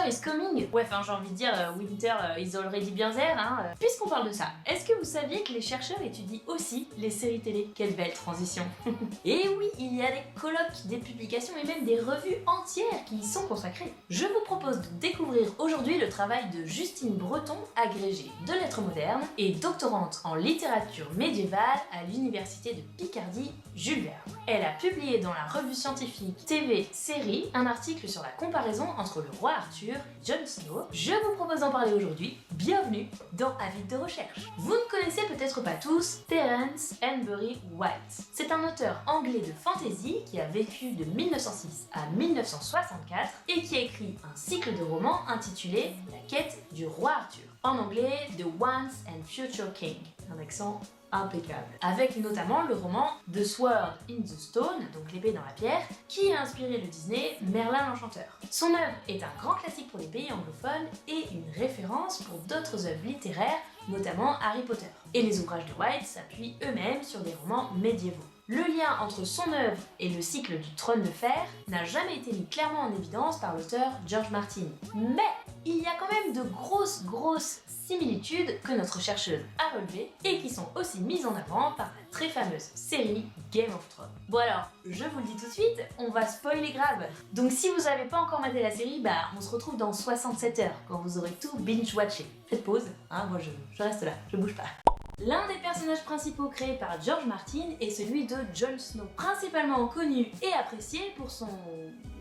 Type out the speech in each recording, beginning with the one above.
is coming. Ouais, enfin j'ai envie de dire winter is already bien there, hein. Puisqu'on parle de ça, est-ce que vous saviez que les chercheurs étudient aussi les séries télé? Quelle belle transition. Et oui, il y a des colloques, des publications et même des revues entières qui y sont consacrées. Je vous propose de découvrir aujourd'hui le travail de Justine Breton, agrégée de lettres modernes et doctorante en littérature médiévale à l'université de Picardie, Jules Verne. Elle a publié dans la revue scientifique TV Série un article sur la comparaison entre le roi Arthur et Jon Snow. Je vous propose d'en parler aujourd'hui. Bienvenue dans Avis de recherche. Vous ne connaissez peut-être pas tous Terence Henbury White. C'est un auteur anglais de fantasy qui a vécu de 1906 à 1964 et qui a écrit un cycle de romans intitulé La quête du roi Arthur. En anglais, The Once and Future King. Un accent impeccable. Avec notamment le roman The Sword in the Stone, donc l'épée dans la pierre, qui a inspiré le Disney Merlin l'Enchanteur. Son œuvre est un grand classique pour les pays anglophones et une référence pour d'autres œuvres littéraires, notamment Harry Potter. Et les ouvrages de White s'appuient eux-mêmes sur des romans médiévaux. Le lien entre son œuvre et le cycle du Trône de Fer n'a jamais été mis clairement en évidence par l'auteur George Martin. Mais il y a quand même de grosses similitudes que notre chercheuse a relevées et qui sont aussi mises en avant par la très fameuse série Game of Thrones. Bon alors, je vous le dis tout de suite, on va spoiler grave. Donc si vous n'avez pas encore maté la série, on se retrouve dans 67 heures quand vous aurez tout binge-watché. Faites pause, hein, moi je reste là, je bouge pas. L'un des personnages principaux créés par George Martin est celui de Jon Snow, principalement connu et apprécié pour son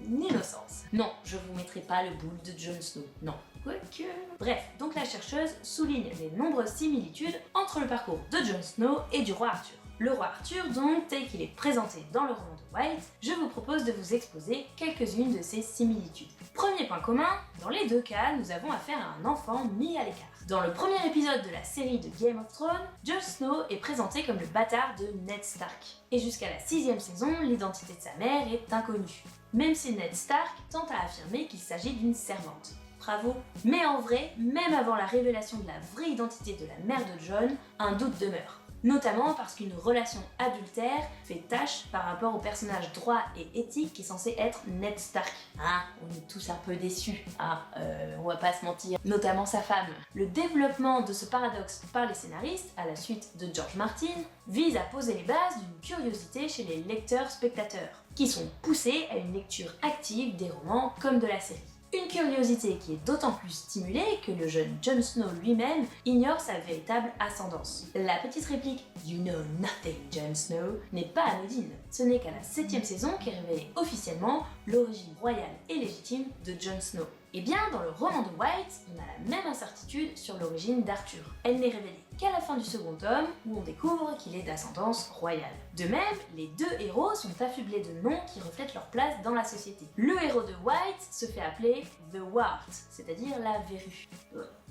innocence. Non, je vous mettrai pas le boule de Jon Snow, non. Quoique... Bref, donc la chercheuse souligne les nombreuses similitudes entre le parcours de Jon Snow et du roi Arthur. Le roi Arthur, donc, tel qu'il est présenté dans le roman de White, je vous propose de vous exposer quelques-unes de ces similitudes. Premier point commun, dans les deux cas, nous avons affaire à un enfant mis à l'écart. Dans le premier épisode de la série de Game of Thrones, Jon Snow est présenté comme le bâtard de Ned Stark. Et jusqu'à la 6e saison, l'identité de sa mère est inconnue. Même si Ned Stark tente à affirmer qu'il s'agit d'une servante. Bravo. Mais en vrai, même avant la révélation de la vraie identité de la mère de Jon, un doute demeure. Notamment parce qu'une relation adultère fait tâche par rapport au personnage droit et éthique qui est censé être Ned Stark. Ah, on est tous un peu déçus. On va pas se mentir. Notamment sa femme. Le développement de ce paradoxe par les scénaristes, à la suite de George Martin, vise à poser les bases d'une curiosité chez les lecteurs-spectateurs, qui sont poussés à une lecture active des romans comme de la série. Une curiosité qui est d'autant plus stimulée que le jeune Jon Snow lui-même ignore sa véritable ascendance. La petite réplique « You know nothing, Jon Snow » n'est pas anodine. Ce n'est qu'à la 7e saison qu'est révélée officiellement l'origine royale et légitime de Jon Snow. Et bien, dans le roman de White, on a la même incertitude sur l'origine d'Arthur. Elle n'est révélée qu'à la fin du second tome, où on découvre qu'il est d'ascendance royale. De même, les deux héros sont affublés de noms qui reflètent leur place dans la société. Le héros de White se fait appeler The Wart, c'est-à-dire la verrue.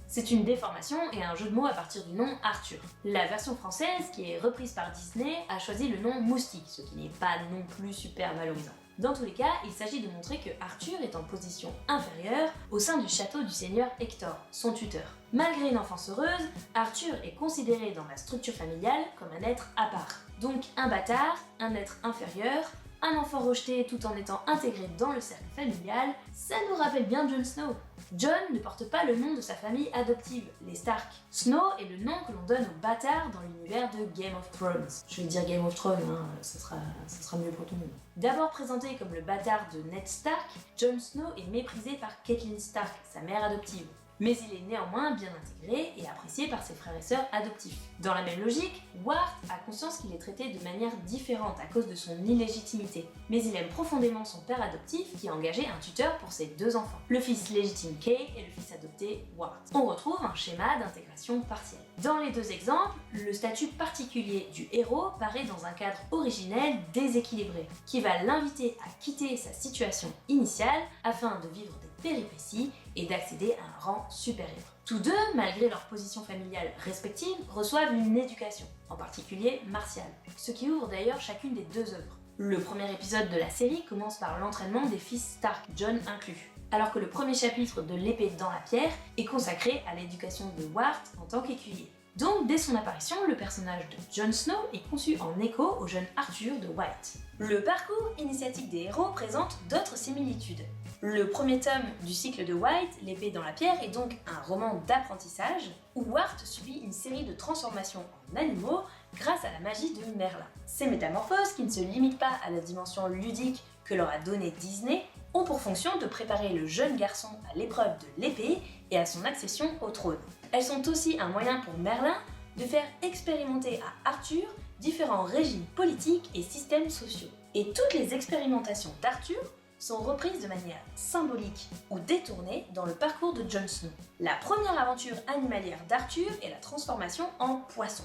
C'est une déformation et un jeu de mots à partir du nom Arthur. La version française, qui est reprise par Disney, a choisi le nom Moustique, ce qui n'est pas non plus super valorisant. Dans tous les cas, il s'agit de montrer que Arthur est en position inférieure au sein du château du seigneur Hector, son tuteur. Malgré une enfance heureuse, Arthur est considéré dans la structure familiale comme un être à part. Donc un bâtard, un être inférieur, un enfant rejeté tout en étant intégré dans le cercle familial, ça nous rappelle bien Jon Snow. Jon ne porte pas le nom de sa famille adoptive, les Stark. Snow est le nom que l'on donne aux bâtards dans l'univers de Game of Thrones. Je vais dire Game of Thrones, ça sera mieux pour tout le monde. D'abord présenté comme le bâtard de Ned Stark, Jon Snow est méprisé par Catelyn Stark, sa mère adoptive. Mais il est néanmoins bien intégré et apprécié par ses frères et sœurs adoptifs. Dans la même logique, Wart a conscience qu'il est traité de manière différente à cause de son illégitimité. Mais il aime profondément son père adoptif qui a engagé un tuteur pour ses deux enfants, le fils légitime Kay et le fils adopté Wart. On retrouve un schéma d'intégration partielle. Dans les deux exemples, le statut particulier du héros paraît dans un cadre originel déséquilibré, qui va l'inviter à quitter sa situation initiale afin de vivre des péripéties et d'accéder à un rang supérieur. Tous deux, malgré leur position familiale respective, reçoivent une éducation, en particulier martiale, ce qui ouvre d'ailleurs chacune des deux œuvres. Le premier épisode de la série commence par l'entraînement des fils Stark, Jon inclus, alors que le premier chapitre de l'épée dans la pierre est consacré à l'éducation de Wart en tant qu'écuyer. Donc, dès son apparition, le personnage de Jon Snow est conçu en écho au jeune Arthur de White. Le parcours initiatique des héros présente d'autres similitudes. Le premier tome du cycle de White, L'épée dans la pierre, est donc un roman d'apprentissage où Wart subit une série de transformations en animaux grâce à la magie de Merlin. Ces métamorphoses, qui ne se limitent pas à la dimension ludique que leur a donnée Disney, ont pour fonction de préparer le jeune garçon à l'épreuve de l'épée et à son accession au trône. Elles sont aussi un moyen pour Merlin de faire expérimenter à Arthur différents régimes politiques et systèmes sociaux. Et toutes les expérimentations d'Arthur sont reprises de manière symbolique ou détournée dans le parcours de Jon Snow. La première aventure animalière d'Arthur est la transformation en poisson.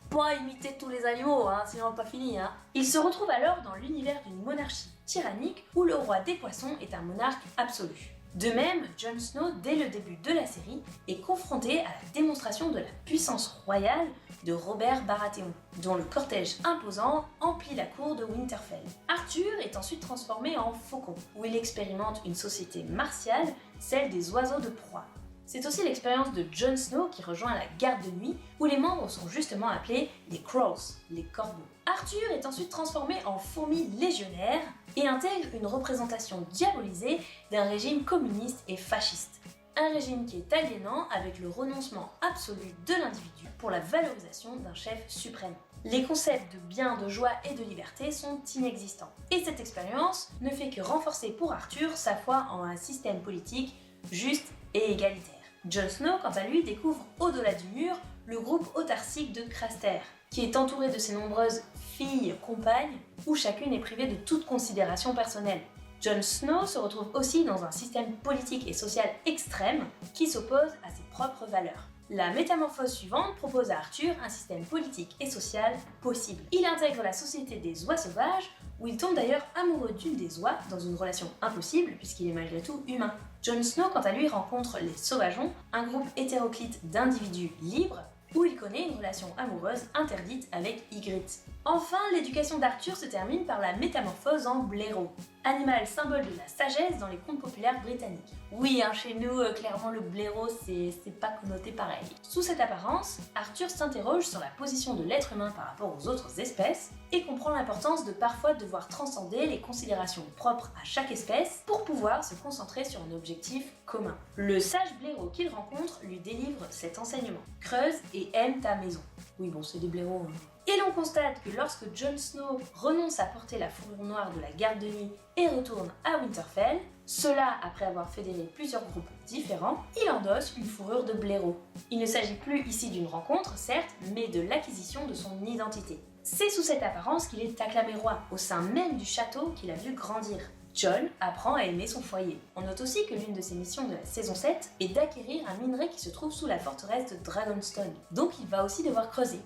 Pas imiter tous les animaux, sinon pas fini. Il se retrouve alors dans l'univers d'une monarchie tyrannique où le roi des poissons est un monarque absolu. De même, Jon Snow, dès le début de la série, est confronté à la démonstration de la puissance royale de Robert Baratheon, dont le cortège imposant emplit la cour de Winterfell. Arthur est ensuite transformé en faucon, où il expérimente une société martiale, celle des oiseaux de proie. C'est aussi l'expérience de Jon Snow qui rejoint la garde de nuit, où les membres sont justement appelés les Crows, les corbeaux. Arthur est ensuite transformé en fourmi légionnaire et intègre une représentation diabolisée d'un régime communiste et fasciste. Un régime qui est aliénant avec le renoncement absolu de l'individu pour la valorisation d'un chef suprême. Les concepts de bien, de joie et de liberté sont inexistants. Et cette expérience ne fait que renforcer pour Arthur sa foi en un système politique juste et égalitaire. Jon Snow, quant à lui, découvre au-delà du mur le groupe autarcique de Craster, qui est entouré de ses nombreuses filles compagnes, où chacune est privée de toute considération personnelle. Jon Snow se retrouve aussi dans un système politique et social extrême qui s'oppose à ses propres valeurs. La métamorphose suivante propose à Arthur un système politique et social possible. Il intègre la société des oies sauvages, où il tombe d'ailleurs amoureux d'une des oies dans une relation impossible puisqu'il est malgré tout humain. Jon Snow, quant à lui, rencontre les Sauvageons, un groupe hétéroclite d'individus libres, où il connaît une relation amoureuse interdite avec Ygritte. Enfin, l'éducation d'Arthur se termine par la métamorphose en blaireau, animal symbole de la sagesse dans les contes populaires britanniques. Oui, chez nous, clairement le blaireau, c'est pas connoté pareil. Sous cette apparence, Arthur s'interroge sur la position de l'être humain par rapport aux autres espèces et comprend l'importance de parfois devoir transcender les considérations propres à chaque espèce pour pouvoir se concentrer sur un objectif commun. Le sage blaireau qu'il rencontre lui délivre cet enseignement. Creuse et aime ta maison. Oui, bon, c'est des blaireaux. Et l'on constate que lorsque Jon Snow renonce à porter la fourrure noire de la garde de nuit et retourne à Winterfell, cela après avoir fédéré plusieurs groupes différents, il endosse une fourrure de blaireau. Il ne s'agit plus ici d'une rencontre, certes, mais de l'acquisition de son identité. C'est sous cette apparence qu'il est acclamé roi, au sein même du château qu'il a vu grandir. Jon apprend à aimer son foyer. On note aussi que l'une de ses missions de la saison 7 est d'acquérir un minerai qui se trouve sous la forteresse de Dragonstone. Donc il va aussi devoir creuser.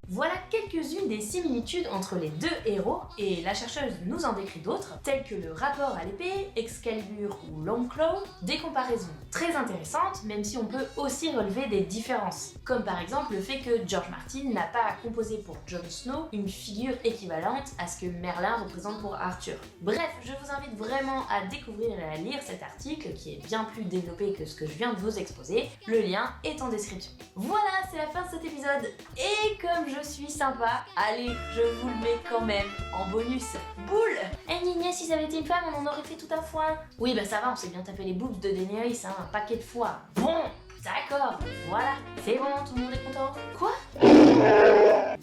Voilà quelques-unes des similitudes entre les deux héros, et la chercheuse nous en décrit d'autres, telles que le rapport à l'épée, Excalibur ou Longclaw, des comparaisons très intéressantes, même si on peut aussi relever des différences, comme par exemple le fait que George Martin n'a pas composé pour Jon Snow une figure équivalente à ce que Merlin représente pour Arthur. Bref, je vous invite vraiment à découvrir et à lire cet article qui est bien plus développé que ce que je viens de vous exposer, le lien est en description. Voilà, c'est la fin de cet épisode, et comme je suis sympa, allez, je vous le mets quand même en bonus. Boule. Gna, si ça avait été une femme, on en aurait fait tout un foin. Oui, bah ça va, on s'est bien tapé les boobs de Daenerys, un paquet de fois. Bon, d'accord, voilà, c'est bon, tout le monde est content. Quoi?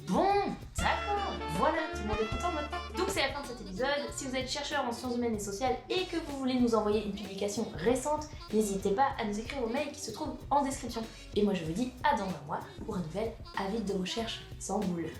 Bon, d'accord, voilà, tout le monde est content maintenant. Donc c'est la fin de cet épisode. Si vous êtes chercheur en sciences humaines et sociales et que vous voulez nous envoyer une publication récente, n'hésitez pas à nous écrire au mail qui se trouve en description. Et moi je vous dis à dans un mois pour un nouvel avis de recherche sans boule.